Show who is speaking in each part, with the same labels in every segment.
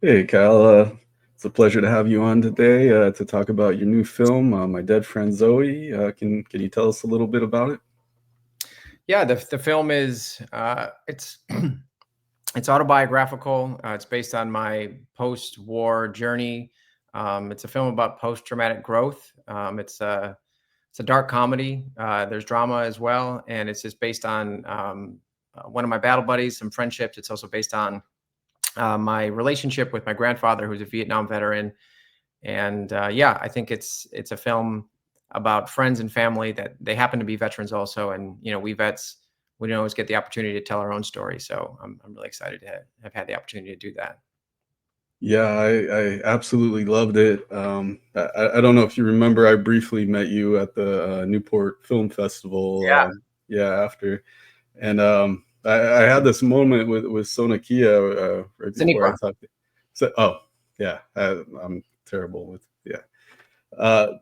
Speaker 1: Hey, Kyle. It's a pleasure to have you on today to talk about your new film, My Dead Friend Zoe. Can you tell us a little bit about it?
Speaker 2: Yeah, the film is it's it's autobiographical. It's based on my post-war journey. It's a film about post-traumatic growth. It's a dark comedy. There's drama as well, and it's just based on one of my battle buddies, some friendships. It's also based on my relationship with my grandfather, who's a Vietnam veteran. And yeah, I think it's a film about friends and family that they happen to be veterans also. And we vets, we don't always get the opportunity to tell our own story. So I'm really excited to have had the opportunity to do that.
Speaker 1: Yeah, I absolutely loved it. I don't know if you remember, I briefly met you at the Newport Film Festival.
Speaker 2: Yeah.
Speaker 1: Yeah, after, and I had this moment with Sonequa right before I
Speaker 2: Sonequa.
Speaker 1: talked. So, oh, yeah, I'm terrible with yeah.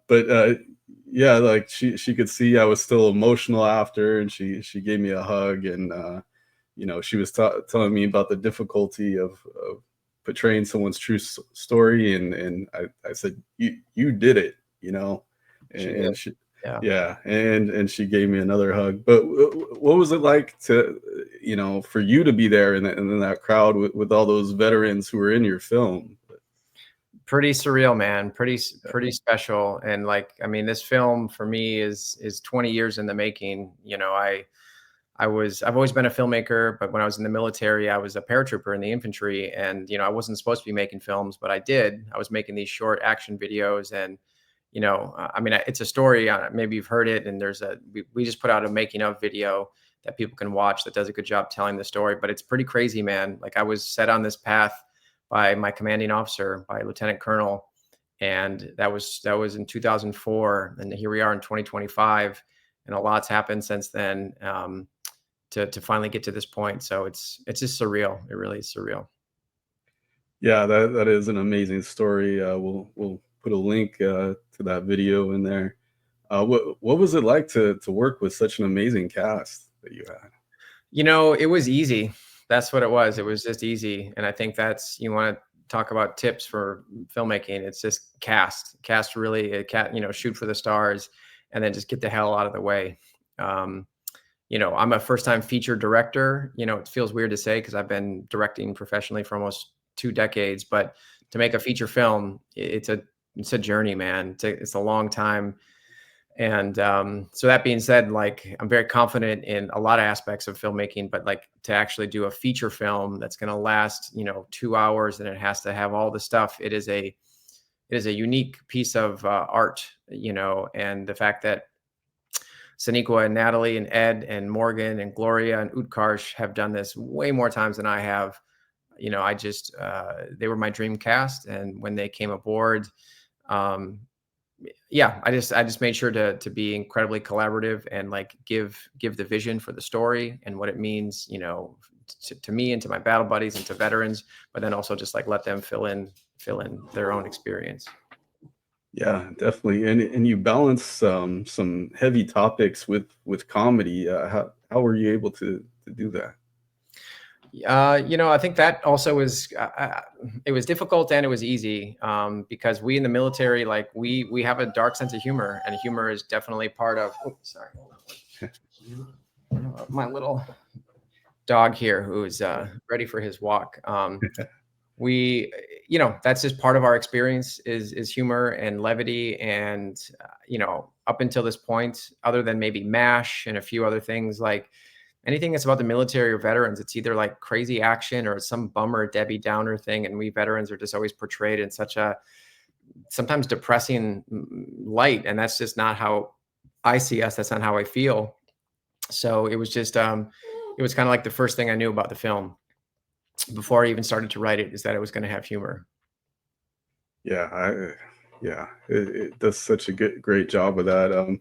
Speaker 1: But yeah, like she could see I was still emotional after, and she gave me a hug, and she was telling me about the difficulty of portraying someone's true story, and I said you did it,
Speaker 2: She did.
Speaker 1: and she
Speaker 2: Yeah.
Speaker 1: yeah, and she gave me another hug. But what was it like to for you to be there in that crowd with all those veterans who were in your film?
Speaker 2: Pretty surreal, man. Pretty special. And like, I mean, this film for me is 20 years in the making. I've always been a filmmaker, but when I was in the military, I was a paratrooper in the infantry, and I wasn't supposed to be making films, but I did. I was making these short action videos, and I mean, it's a story. Maybe you've heard it, and we just put out a making of video that people can watch that does a good job telling the story. But it's pretty crazy, man. Like I was set on this path by my commanding officer, by Lieutenant Colonel, and that was in 2004, and here we are in 2025, and a lot's happened since then. To finally get to this point. So it's just surreal. It really is surreal.
Speaker 1: Yeah, that is an amazing story. We'll put a link to that video in there. What was it like to work with such an amazing cast that you had?
Speaker 2: It was easy. That's what it was. It was just easy. And I think that's you want to talk about tips for filmmaking. It's just cast really shoot for the stars and then just get the hell out of the way. Um, I'm a first time feature director. It feels weird to say because I've been directing professionally for almost 2 decades, but to make a feature film, it's a journey, man. It's a long time. And so that being said, like I'm very confident in a lot of aspects of filmmaking, but like to actually do a feature film that's going to last, 2 hours, and it has to have all the stuff. It is a unique piece of art, and the fact that Sonequa and Natalie and Ed and Morgan and Gloria and Utkarsh have done this way more times than I have. I just they were my dream cast, and when they came aboard, um, yeah, I just made sure to be incredibly collaborative and like give the vision for the story and what it means, to me and to my battle buddies and to veterans, but then also just like let them fill in their own experience.
Speaker 1: Yeah, definitely. And you balance some heavy topics with comedy. How were you able to do that?
Speaker 2: I think that also was it was difficult and it was easy because we in the military, like we have a dark sense of humor, and humor is definitely part of. Oh, sorry, hold on. My little dog here who's ready for his walk. We, that's just part of our experience is humor and levity, and up until this point, other than maybe MASH and a few other things like anything that's about the military or veterans, it's either like crazy action or some bummer Debbie Downer thing. And we veterans are just always portrayed in such a sometimes depressing light. And that's just not how I see us. That's not how I feel. So it was kind of like the first thing I knew about the film before I even started to write it is that it was going to have humor.
Speaker 1: Yeah, yeah, it does such a great job with that.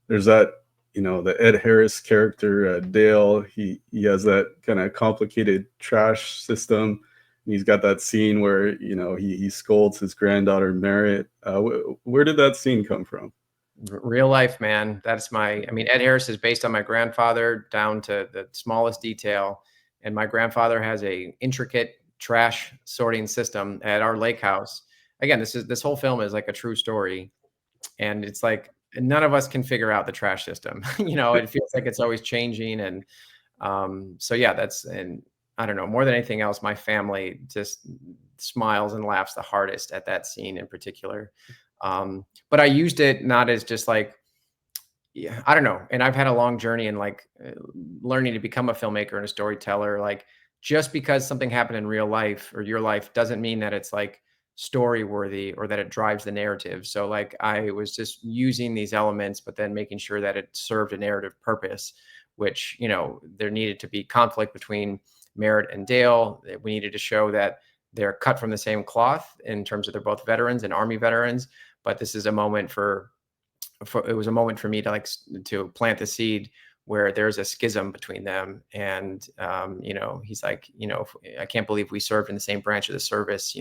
Speaker 1: There's that, the Ed Harris character, Dale. He has that kind of complicated trash system. And he's got that scene where he scolds his granddaughter Merritt. Where did that scene come from?
Speaker 2: Real life, man. I mean, Ed Harris is based on my grandfather down to the smallest detail. And my grandfather has a intricate trash sorting system at our lake house. Again, this whole film is like a true story, and it's like none of us can figure out the trash system. It feels like it's always changing, and so yeah, and I don't know, more than anything else, my family just smiles and laughs the hardest at that scene in particular. But I used it not as just like, yeah, I don't know. And I've had a long journey in like learning to become a filmmaker and a storyteller. Like just because something happened in real life or your life doesn't mean that it's like story worthy or that it drives the narrative. So like I was just using these elements, but then making sure that it served a narrative purpose, which, there needed to be conflict between Merritt and Dale. We needed to show that they're cut from the same cloth in terms of they're both veterans and Army veterans. But this is a moment it was a moment for me to to plant the seed where there's a schism between them. And, he's like, I can't believe we served in the same branch of the service,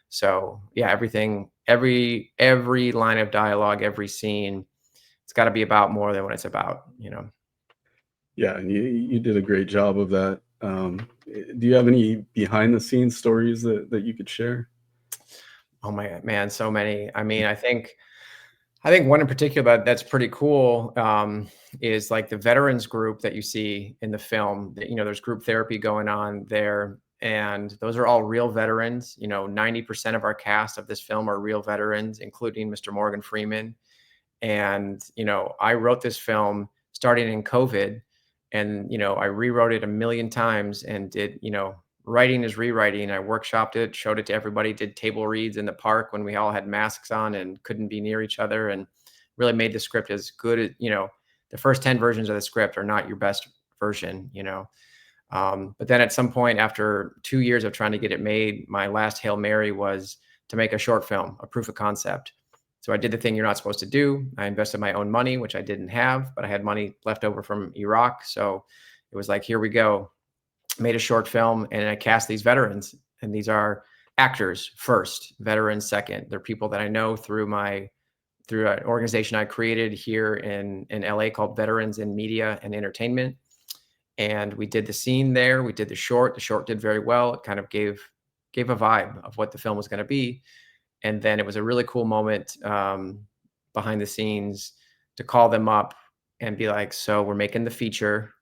Speaker 2: So yeah, every line of dialogue, every scene, it's got to be about more than what it's about.
Speaker 1: Yeah, and you did a great job of that. Do you have any behind the scenes stories that you could share?
Speaker 2: Oh my God, man, so many. I mean, I think one in particular that's pretty cool, is like the veterans group that you see in the film. There's group therapy going on there, and those are all real veterans. 90% of our cast of this film are real veterans, including Mr. Morgan Freeman. And I wrote this film starting in COVID, and I rewrote it a million times and did writing is rewriting. I workshopped it, showed it to everybody, did table reads in the park when we all had masks on and couldn't be near each other, and really made the script as good as, the first 10 versions of the script are not your best version. But then at some point after 2 years of trying to get it made, my last Hail Mary was to make a short film, a proof of concept. So I did the thing you're not supposed to do. I invested my own money, which I didn't have, but I had money left over from Iraq. So it was like, here we go. Made a short film, and I cast these veterans, and these are actors first, veterans second. They're people that I know through an organization I created here in LA called Veterans in Media and Entertainment. And we did the scene there. We did the short. The short did very well. It kind of gave a vibe of what the film was going to be. And then it was a really cool moment, behind the scenes, to call them up and be like, so we're making the feature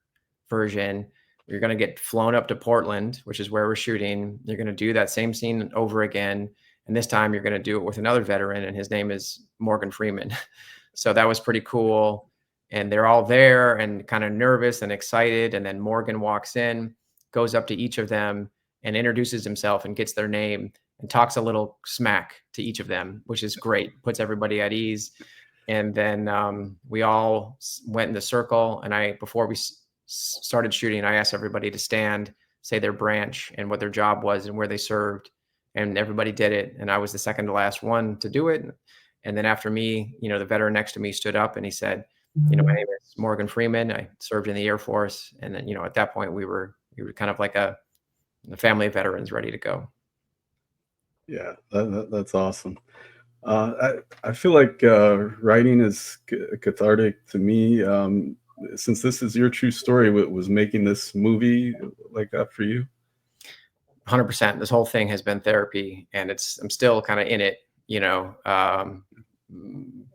Speaker 2: version. You're going to get flown up to Portland, which is where we're shooting. You're going to do that same scene over again. And this time you're going to do it with another veteran, and his name is Morgan Freeman. So that was pretty cool. And they're all there and kind of nervous and excited. And then Morgan walks in, goes up to each of them and introduces himself and gets their name and talks a little smack to each of them, which is great, puts everybody at ease. And then we all went in the circle. And before we started shooting, I asked everybody to stand, say their branch and what their job was and where they served. And everybody did it. And I was the second to last one to do it. And then after me, the veteran next to me stood up and he said, my name is Morgan Freeman. I served in the Air Force. And then, at that point we were kind of like a family of veterans ready to go.
Speaker 1: Yeah, that's awesome. I feel like writing is cathartic to me. Since this is your true story, was making this movie like that for you?
Speaker 2: 100%. This whole thing has been therapy, and I'm still kind of in it.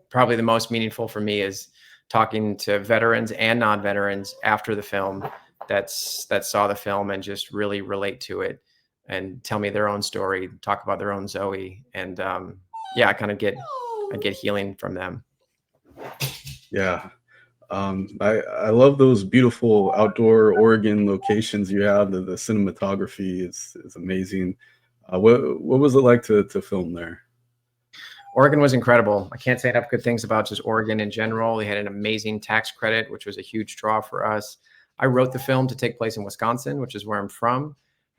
Speaker 2: Probably the most meaningful for me is talking to veterans and non-veterans after the film that saw the film and just really relate to it and tell me their own story, talk about their own Zoe. And yeah, I get healing from them.
Speaker 1: Yeah. I love those beautiful outdoor Oregon locations you have. The cinematography is amazing. What was it like to film there?
Speaker 2: Oregon was incredible. I can't say enough good things about just Oregon in general. They had an amazing tax credit, which was a huge draw for us. I wrote the film to take place in Wisconsin, which is where I'm from,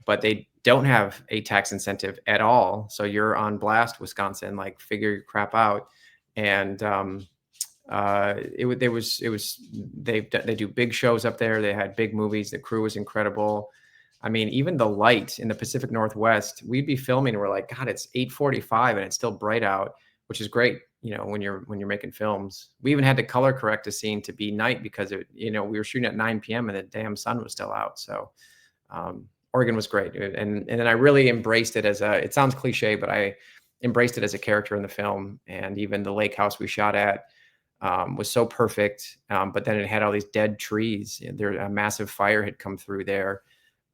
Speaker 2: but they don't have a tax incentive at all. So you're on blast, Wisconsin, like figure your crap out. And they do big shows up there. They had big movies. The crew was incredible. I mean, even the light in the Pacific Northwest, we'd be filming and we're like, God, it's 8:45 and it's still bright out, which is great. When you're making films. We even had to color correct a scene to be night because we were shooting at 9 p.m. and the damn sun was still out. So Oregon was great, and then I really embraced it as a. It sounds cliche, but I embraced it as a character in the film, and even the lake house we shot at was so perfect. But then it had all these dead trees. There, a massive fire had come through there,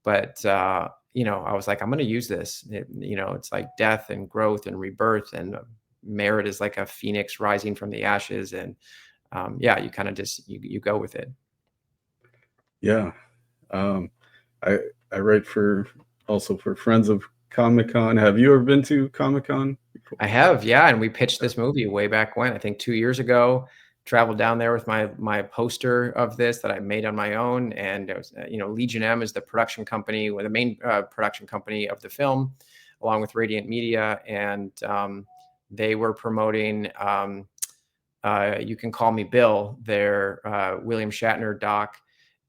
Speaker 2: but I was like, I'm going to use this. It's like death and growth and rebirth, and merit is like a phoenix rising from the ashes, and yeah, you kind of just you go with it.
Speaker 1: Yeah. Um, I I write for also for Friends of Comic Con. Have you ever been to Comic Con before?
Speaker 2: I have, yeah, and we pitched this movie way back when, I think 2 years ago. Traveled down there with my poster of this that I made on my own, and it was, Legion M is the production company, or the main production company of the film, along with Radiant Media, and they were promoting You Can Call Me Bill, their William Shatner doc.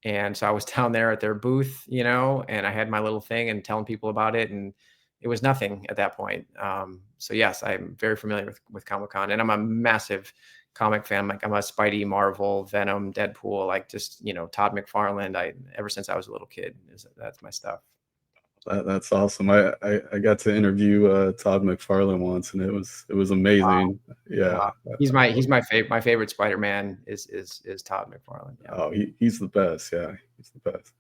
Speaker 2: And so I was down there at their booth, and I had my little thing and telling people about it. And it was nothing at that point. So yes, I'm very familiar with Comic-Con, and I'm a massive comic fan. Like I'm a Spidey, Marvel, Venom, Deadpool, like just, Todd McFarlane. Ever since I was a little kid, that's my stuff.
Speaker 1: That's awesome. I got to interview Todd McFarlane once, and it was amazing. Yeah.
Speaker 2: He's my favorite Spider-Man is Todd McFarlane. Yeah.
Speaker 1: Oh, he's the best. Yeah, he's the best.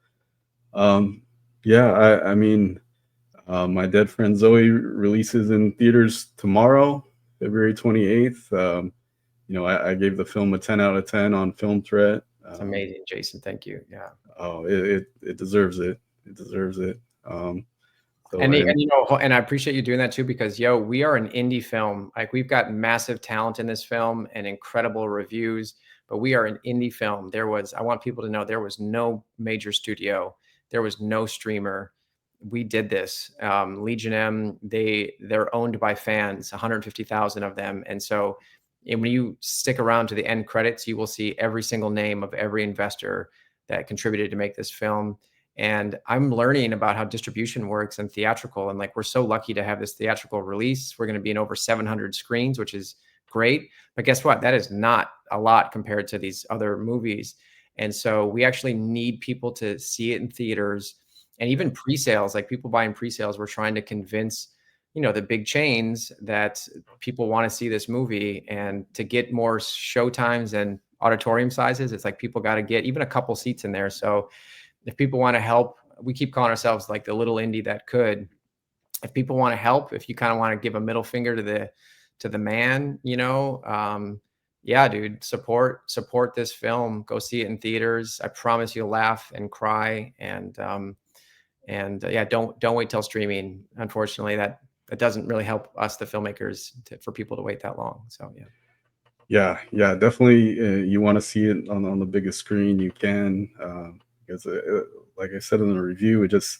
Speaker 1: Yeah, I mean, My Dead Friend Zoe releases in theaters tomorrow, February 28th. I gave the film a 10 out of 10 on Film Threat.
Speaker 2: It's amazing, Jason. Thank you. Yeah.
Speaker 1: Oh, it deserves it. It deserves it. So
Speaker 2: And and I appreciate you doing that too, because we are an indie film. Like we've got massive talent in this film and incredible reviews, but we are an indie film. I want people to know there was no major studio, there was no streamer. We did this. Legion M, they're owned by fans, 150,000 of them. And so when you stick around to the end credits, you will see every single name of every investor that contributed to make this film. And I'm learning about how distribution works and theatrical. And like, we're so lucky to have this theatrical release. We're going to be in over 700 screens, which is great. But guess what? That is not a lot compared to these other movies. And so we actually need people to see it in theaters, and even pre-sales, like people buying pre-sales. We're trying to convince, the big chains that people want to see this movie, and to get more show times and auditorium sizes. It's like people got to get even a couple seats in there. So if people want to help, we keep calling ourselves like the little indie that could. If people want to help, if you kind of want to give a middle finger to the man, yeah, dude, support this film. Go see it in theaters. I promise you'll laugh and cry. And yeah, don't wait till streaming. Unfortunately, that doesn't really help us, the filmmakers, for people to wait that long. So
Speaker 1: yeah, definitely. You want to see it on the biggest screen you can. Because like I said in the review, it just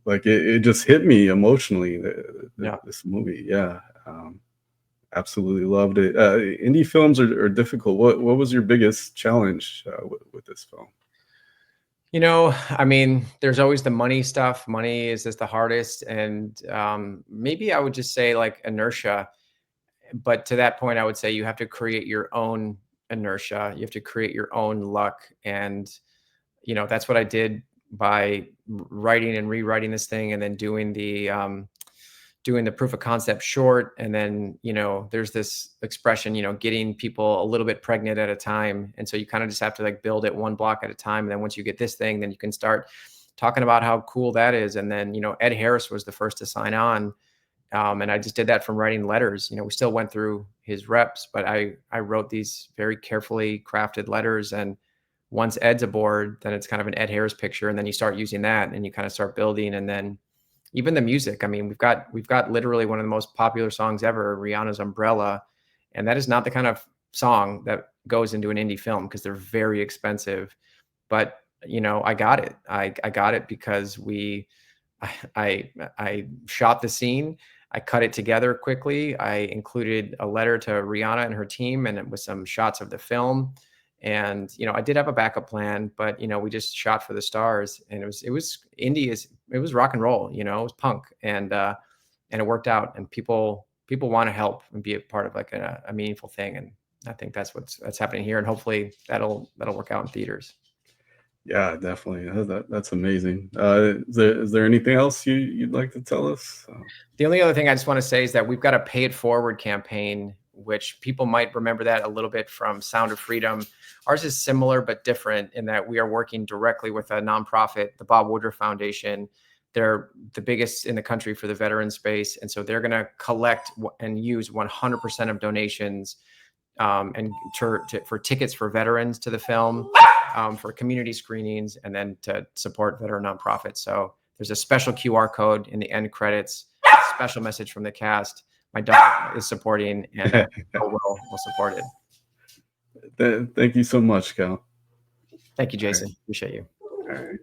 Speaker 1: it just hit me emotionally. This movie, yeah, absolutely loved it. Indie films are difficult. What was your biggest challenge with this film?
Speaker 2: I mean, there's always the money stuff. Money is just the hardest, and maybe I would just say like inertia. But to that point, I would say you have to create your own inertia. You have to create your own luck, and that's what I did by writing and rewriting this thing, and then doing the proof of concept short. And then, there's this expression, getting people a little bit pregnant at a time. And so you kind of just have to like build it one block at a time. And then once you get this thing, then you can start talking about how cool that is. And then, Ed Harris was the first to sign on. And I just did that from writing letters. We still went through his reps, but I wrote these very carefully crafted letters. And once Ed's aboard, then it's kind of an Ed Harris picture. And then you start using that, and you kind of start building. And then even the music, I mean, we've got literally one of the most popular songs ever, Rihanna's Umbrella. And that is not the kind of song that goes into an indie film, because they're very expensive. But, I got it. I got it because I shot the scene. I cut it together quickly. I included a letter to Rihanna and her team, and it was some shots of the film. And, I did have a backup plan, but, we just shot for the stars, and it was indie, it was rock and roll, it was punk, and it worked out, and people want to help and be a part of like a meaningful thing. And I think that's happening here, and hopefully that'll work out in theaters.
Speaker 1: Yeah, definitely. That's amazing. Is there anything else you'd like to tell us?
Speaker 2: The only other thing I just want to say is that we've got a Pay It Forward campaign, which people might remember that a little bit from Sound of Freedom. Ours is similar but different in that we are working directly with a nonprofit, the Bob Woodruff Foundation. They're the biggest in the country for the veteran space. And so they're going to collect and use 100% of donations and for tickets for veterans to the film, for community screenings, and then to support veteran nonprofits. So there's a special QR code in the end credits, a special message from the cast. My dog is supporting, and will support it.
Speaker 1: Thank you so much, Cal.
Speaker 2: Thank you, Jason. Appreciate you.
Speaker 1: All right.